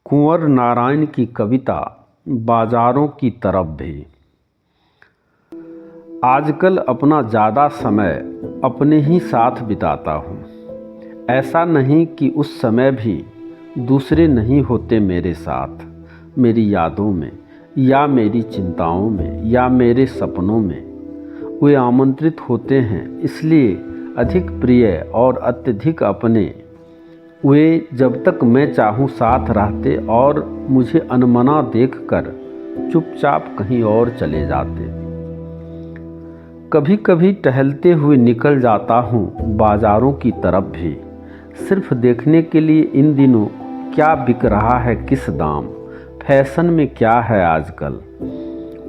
कुंवर नारायण की कविता बाजारों की तरफ भी। आजकल अपना ज़्यादा समय अपने ही साथ बिताता हूँ। ऐसा नहीं कि उस समय भी दूसरे नहीं होते मेरे साथ, मेरी यादों में या मेरी चिंताओं में या मेरे सपनों में। वे आमंत्रित होते हैं इसलिए अधिक प्रिय और अत्यधिक अपने। वे जब तक मैं चाहूँ साथ रहते और मुझे अनमना देखकर चुपचाप कहीं और चले जाते। कभी कभी टहलते हुए निकल जाता हूँ बाज़ारों की तरफ भी, सिर्फ देखने के लिए इन दिनों क्या बिक रहा है, किस दाम, फैशन में क्या है आजकल।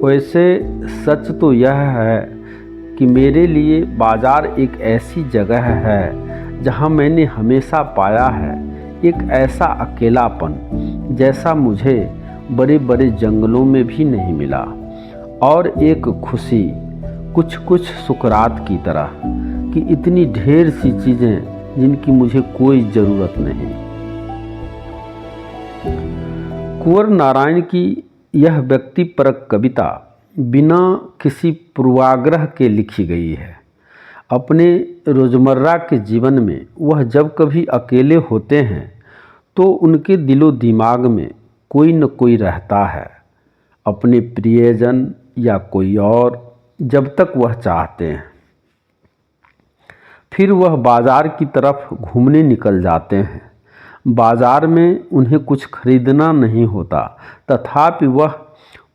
वैसे सच तो यह है कि मेरे लिए बाज़ार एक ऐसी जगह है जहाँ मैंने हमेशा पाया है एक ऐसा अकेलापन जैसा मुझे बड़े बड़े जंगलों में भी नहीं मिला, और एक खुशी कुछ कुछ सुकरात की तरह कि इतनी ढेर सी चीज़ें जिनकी मुझे कोई ज़रूरत नहीं। कुंवर नारायण की यह व्यक्तिपरक कविता बिना किसी पूर्वाग्रह के लिखी गई है। अपने रोज़मर्रा के जीवन में वह जब कभी अकेले होते हैं तो उनके दिलो दिमाग में कोई न कोई रहता है, अपने प्रियजन या कोई और, जब तक वह चाहते हैं। फिर वह बाज़ार की तरफ घूमने निकल जाते हैं। बाज़ार में उन्हें कुछ खरीदना नहीं होता, तथापि वह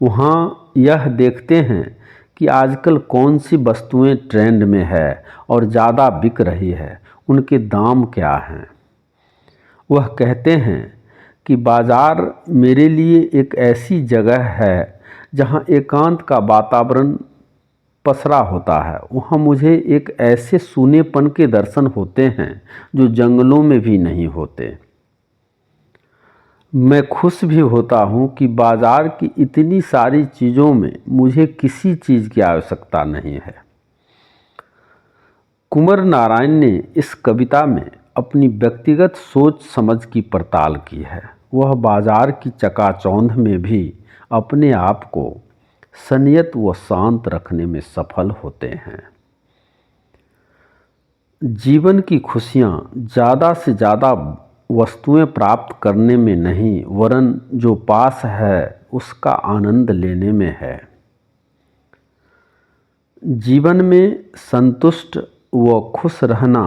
वहाँ यह देखते हैं कि आजकल कौन सी वस्तुएं ट्रेंड में है और ज़्यादा बिक रही है, उनके दाम क्या हैं। वह कहते हैं कि बाज़ार मेरे लिए एक ऐसी जगह है जहाँ एकांत का वातावरण पसरा होता है। वहाँ मुझे एक ऐसे सूनेपन के दर्शन होते हैं जो जंगलों में भी नहीं होते। मैं खुश भी होता हूँ कि बाज़ार की इतनी सारी चीज़ों में मुझे किसी चीज़ की आवश्यकता नहीं है। कुंवर नारायण ने इस कविता में अपनी व्यक्तिगत सोच समझ की पड़ताल की है। वह बाज़ार की चकाचौंध में भी अपने आप को संयत व शांत रखने में सफल होते हैं। जीवन की खुशियाँ ज़्यादा से ज़्यादा वस्तुएं प्राप्त करने में नहीं, वरन जो पास है उसका आनंद लेने में है। जीवन में संतुष्ट व खुश रहना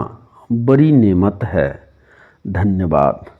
बड़ी नेमत है। धन्यवाद।